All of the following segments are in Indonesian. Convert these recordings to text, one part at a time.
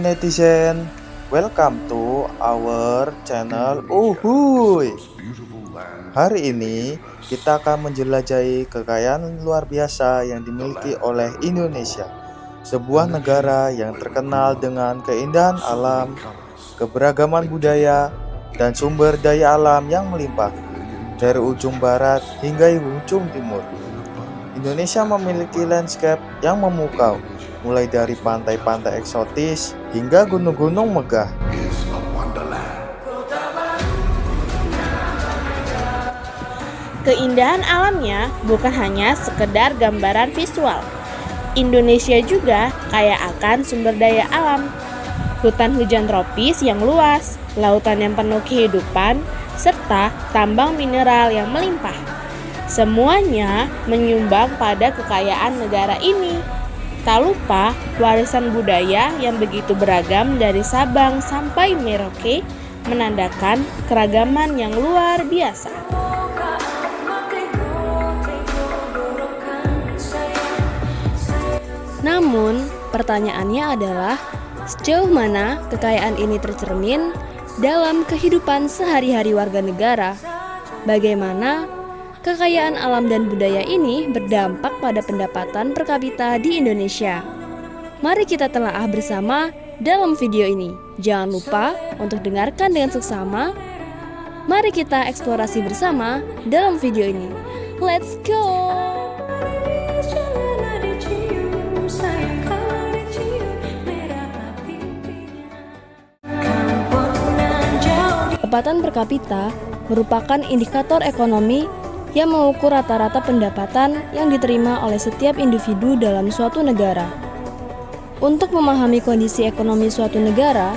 netizen, welcome to our channel Uhuy. Hari ini kita akan menjelajahi kekayaan luar biasa yang dimiliki oleh Indonesia, sebuah negara yang terkenal dengan keindahan alam, keberagaman budaya, dan sumber daya alam yang melimpah dari ujung barat hingga ujung timur. Indonesia memiliki landscape yang memukau, mulai dari pantai-pantai eksotis hingga gunung-gunung megah. Keindahan alamnya bukan hanya sekedar gambaran visual. Indonesia juga kaya akan sumber daya alam. Hutan hujan tropis yang luas, lautan yang penuh kehidupan, serta tambang mineral yang melimpah. Semuanya menyumbang pada kekayaan negara ini. Tak lupa warisan budaya yang begitu beragam dari Sabang sampai Merauke menandakan keragaman yang luar biasa. Namun, pertanyaannya adalah sejauh mana kekayaan ini tercermin dalam kehidupan sehari-hari warga negara? Bagaimana kekayaan alam dan budaya ini berdampak pada pendapatan per kapita di Indonesia? Mari kita telaah bersama dalam video ini. Jangan lupa untuk dengarkan dengan seksama. Mari kita eksplorasi bersama dalam video ini. Let's go! Pendapatan per kapita merupakan indikator ekonomi yang mengukur rata-rata pendapatan yang diterima oleh setiap individu dalam suatu negara. Untuk memahami kondisi ekonomi suatu negara,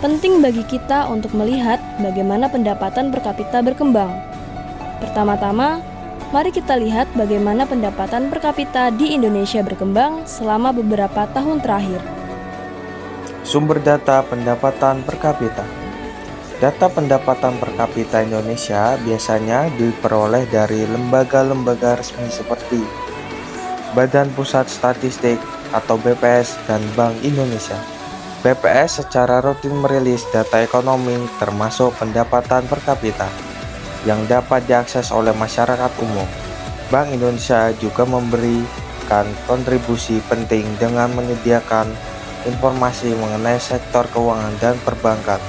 penting bagi kita untuk melihat bagaimana pendapatan per kapita berkembang. Pertama-tama, mari kita lihat bagaimana pendapatan per kapita di Indonesia berkembang selama beberapa tahun terakhir. Sumber data pendapatan per kapita. Data pendapatan per kapita Indonesia biasanya diperoleh dari lembaga-lembaga resmi seperti Badan Pusat Statistik atau BPS dan Bank Indonesia. BPS secara rutin merilis data ekonomi termasuk pendapatan per kapita yang dapat diakses oleh masyarakat umum. Bank Indonesia juga memberikan kontribusi penting dengan menyediakan informasi mengenai sektor keuangan dan perbankan.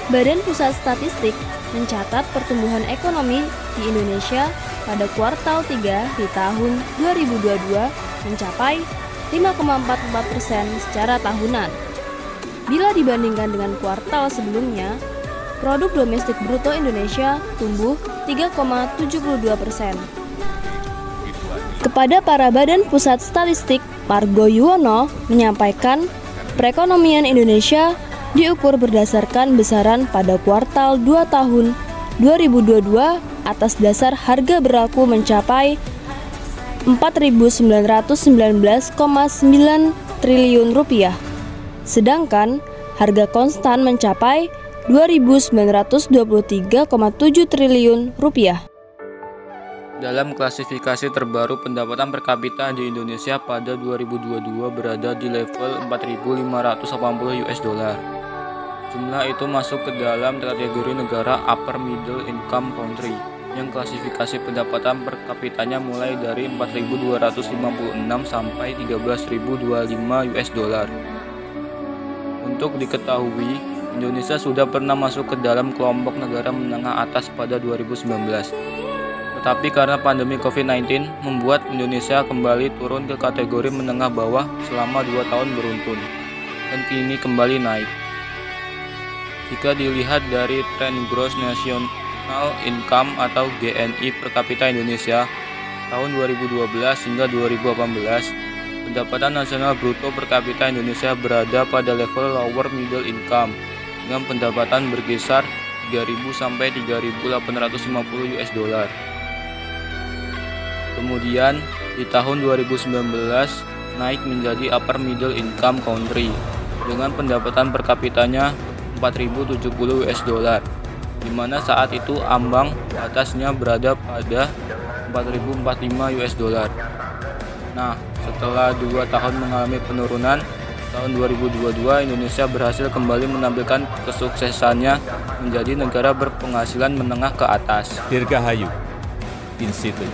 Badan Pusat Statistik mencatat pertumbuhan ekonomi di Indonesia pada kuartal 3 di tahun 2022 mencapai 5,44% secara tahunan. Bila dibandingkan dengan kuartal sebelumnya, produk domestik bruto Indonesia tumbuh 3,72%. Kepada para Badan Pusat Statistik, Margo Yuwono menyampaikan perekonomian Indonesia diukur berdasarkan besaran pada kuartal 2 tahun 2022 atas dasar harga berlaku mencapai 4.919,9 triliun rupiah. Sedangkan harga konstan mencapai 2.923,7 triliun rupiah. Dalam klasifikasi terbaru pendapatan per kapita di Indonesia pada 2022 berada di level 4.580 US dollar. Jumlah itu masuk ke dalam kategori negara upper middle income country yang klasifikasi pendapatan per kapitanya mulai dari 4.256 sampai 13.025 US dollar. Untuk diketahui, Indonesia sudah pernah masuk ke dalam kelompok negara menengah atas pada 2019. Tetapi karena pandemi COVID-19 membuat Indonesia kembali turun ke kategori menengah bawah selama 2 tahun beruntun dan kini kembali naik. Jika dilihat dari tren Gross National Income atau GNI per kapita Indonesia tahun 2012 hingga 2018, pendapatan nasional bruto per kapita Indonesia berada pada level lower middle income dengan pendapatan berkisar 3.000 sampai 3.850 US dollar. Kemudian di tahun 2019 naik menjadi upper middle income country dengan pendapatan per kapitanya 4.070 US dollar, di mana saat itu ambang batasnya berada pada 4.045 US dollar. Nah, setelah 2 tahun mengalami penurunan, tahun 2022 Indonesia berhasil kembali menampilkan kesuksesannya menjadi negara berpenghasilan menengah ke atas. Dirgahayu Institut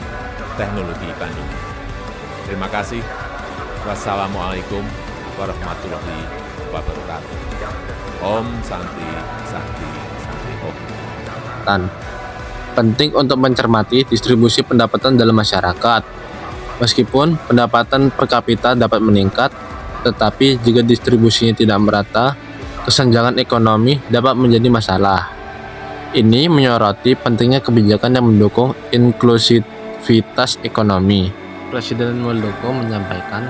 Teknologi Bandung. Terima kasih. Wassalamualaikum warahmatullahi wabarakatuh. Om Santi Santi Santi Om. Penting untuk mencermati distribusi pendapatan dalam masyarakat. Meskipun pendapatan per kapita dapat meningkat, tetapi jika distribusinya tidak merata, kesenjangan ekonomi dapat menjadi masalah. Ini menyoroti pentingnya kebijakan yang mendukung inklusivitas ekonomi. Presiden Muldoko menyampaikan,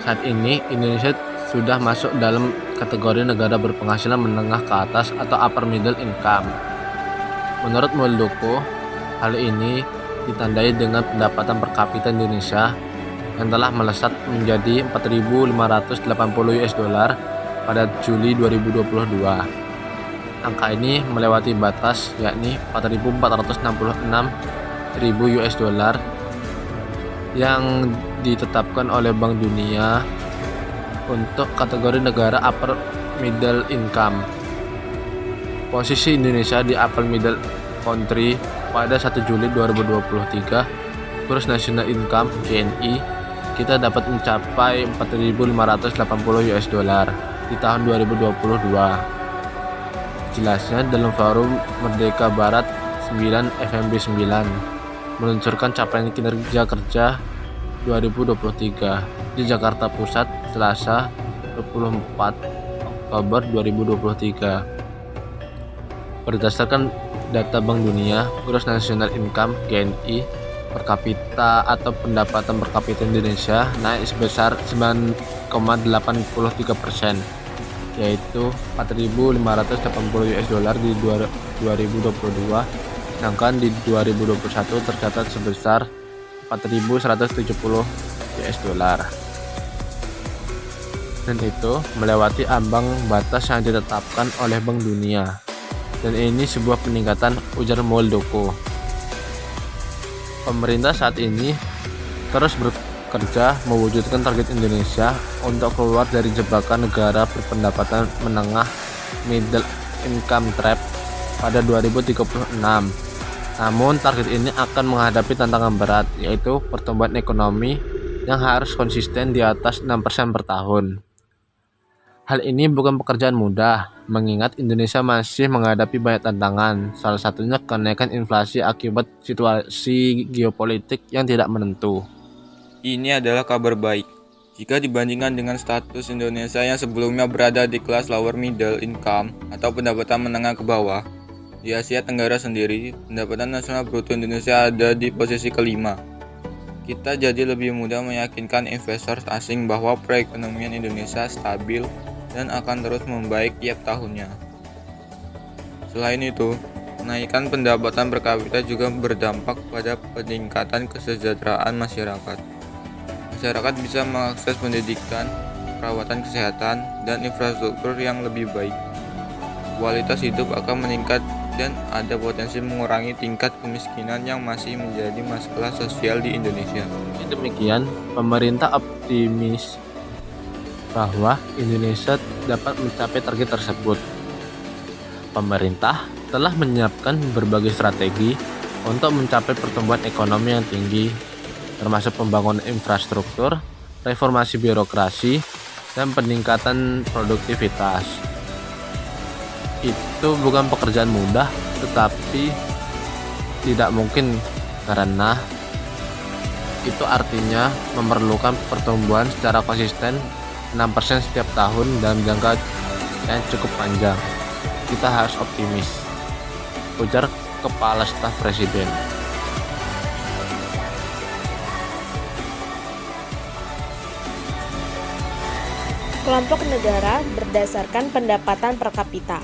saat ini Indonesia sudah masuk dalam kategori negara berpenghasilan menengah ke atas atau upper middle income. Menurut Muldoko, hal ini ditandai dengan pendapatan per kapita Indonesia yang telah melesat menjadi 4.580 US dollar pada Juli 2022. Angka ini melewati batas yakni 4.466.000 US dollar yang ditetapkan oleh Bank Dunia untuk kategori negara upper middle income. Posisi Indonesia di upper middle country pada 1 Juli 2023, kurs national income (GNI) kita dapat mencapai 4.580 US dollar di tahun 2022. Jelasnya dalam forum Merdeka Barat 9 FMB 9 meluncurkan capaian kinerja kerja 2023 di Jakarta Pusat Selasa 24 Oktober 2023. Berdasarkan data Bank Dunia, kurs nasional income (GNI) per kapita atau pendapatan per kapita Indonesia naik sebesar 9,83%, yaitu 4.580 US dollar di 2022, sedangkan di 2021 tercatat sebesar 4.170 US dollar. Dan itu melewati ambang batas yang ditetapkan oleh Bank Dunia. Dan ini sebuah peningkatan, ujar Muldoko. Pemerintah saat ini terus bekerja mewujudkan target Indonesia untuk keluar dari jebakan negara berpendapatan menengah middle income trap pada 2036. Namun target ini akan menghadapi tantangan berat, yaitu pertumbuhan ekonomi yang harus konsisten di atas 6% per tahun. Hal ini bukan pekerjaan mudah, mengingat Indonesia masih menghadapi banyak tantangan, salah satunya kenaikan inflasi akibat situasi geopolitik yang tidak menentu. Ini adalah kabar baik. Jika dibandingkan dengan status Indonesia yang sebelumnya berada di kelas lower middle income atau pendapatan menengah ke bawah, di Asia Tenggara sendiri, pendapatan nasional bruto Indonesia ada di posisi kelima. Kita jadi lebih mudah meyakinkan investor asing bahwa perekonomian Indonesia stabil dan akan terus membaik tiap tahunnya. Selain itu, kenaikan pendapatan per kapita juga berdampak pada peningkatan kesejahteraan masyarakat. Masyarakat bisa mengakses pendidikan, perawatan kesehatan, dan infrastruktur yang lebih baik. Kualitas hidup akan meningkat dan ada potensi mengurangi tingkat kemiskinan yang masih menjadi masalah sosial di Indonesia. Demikian, pemerintah optimis bahwa Indonesia dapat mencapai target tersebut. Pemerintah telah menyiapkan berbagai strategi untuk mencapai pertumbuhan ekonomi yang tinggi, termasuk pembangunan infrastruktur, reformasi birokrasi, dan peningkatan produktivitas. Itu bukan pekerjaan mudah, tetapi tidak mungkin karena itu artinya memerlukan pertumbuhan secara konsisten 6% setiap tahun dalam jangka yang cukup panjang. Kita harus optimis, ujar Kepala Staf Presiden. Kelompok negara berdasarkan pendapatan per kapita.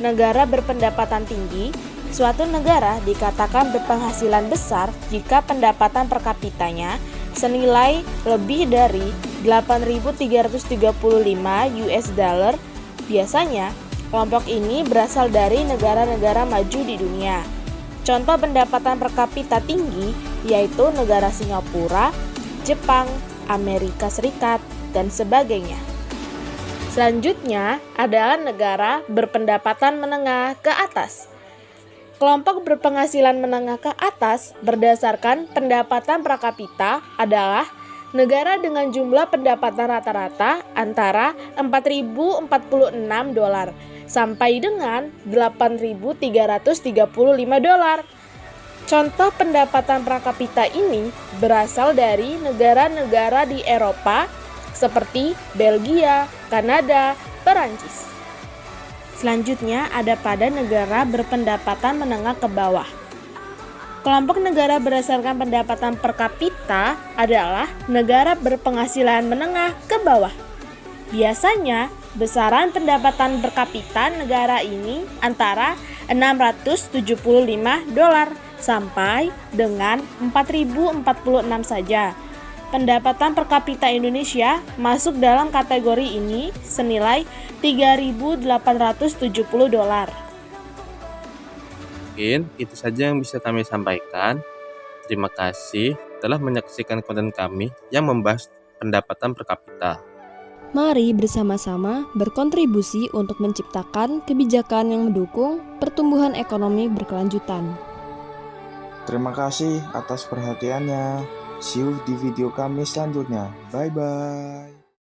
Negara berpendapatan tinggi, suatu negara dikatakan berpenghasilan besar jika pendapatan per kapitanya senilai lebih dari 8.335 US dollar. Biasanya, kelompok ini berasal dari negara-negara maju di dunia. Contoh pendapatan per kapita tinggi yaitu negara Singapura, Jepang, Amerika Serikat, dan sebagainya. Selanjutnya adalah negara berpendapatan menengah ke atas. Kelompok berpenghasilan menengah ke atas berdasarkan pendapatan per kapita adalah negara dengan jumlah pendapatan rata-rata antara $4.046 sampai dengan $8.335. Contoh pendapatan per kapita ini berasal dari negara-negara di Eropa seperti Belgia, Kanada, Perancis. Selanjutnya ada pada negara berpendapatan menengah ke bawah. Kelompok negara berdasarkan pendapatan per kapita adalah negara berpenghasilan menengah ke bawah. Biasanya, besaran pendapatan per kapita negara ini antara $675 sampai dengan $4.046 saja. Pendapatan per kapita Indonesia masuk dalam kategori ini senilai $3.870. Mungkin itu saja yang bisa kami sampaikan. Terima kasih telah menyaksikan konten kami yang membahas pendapatan per kapita. Mari bersama-sama berkontribusi untuk menciptakan kebijakan yang mendukung pertumbuhan ekonomi berkelanjutan. Terima kasih atas perhatiannya. See you di video kami selanjutnya. Bye-bye.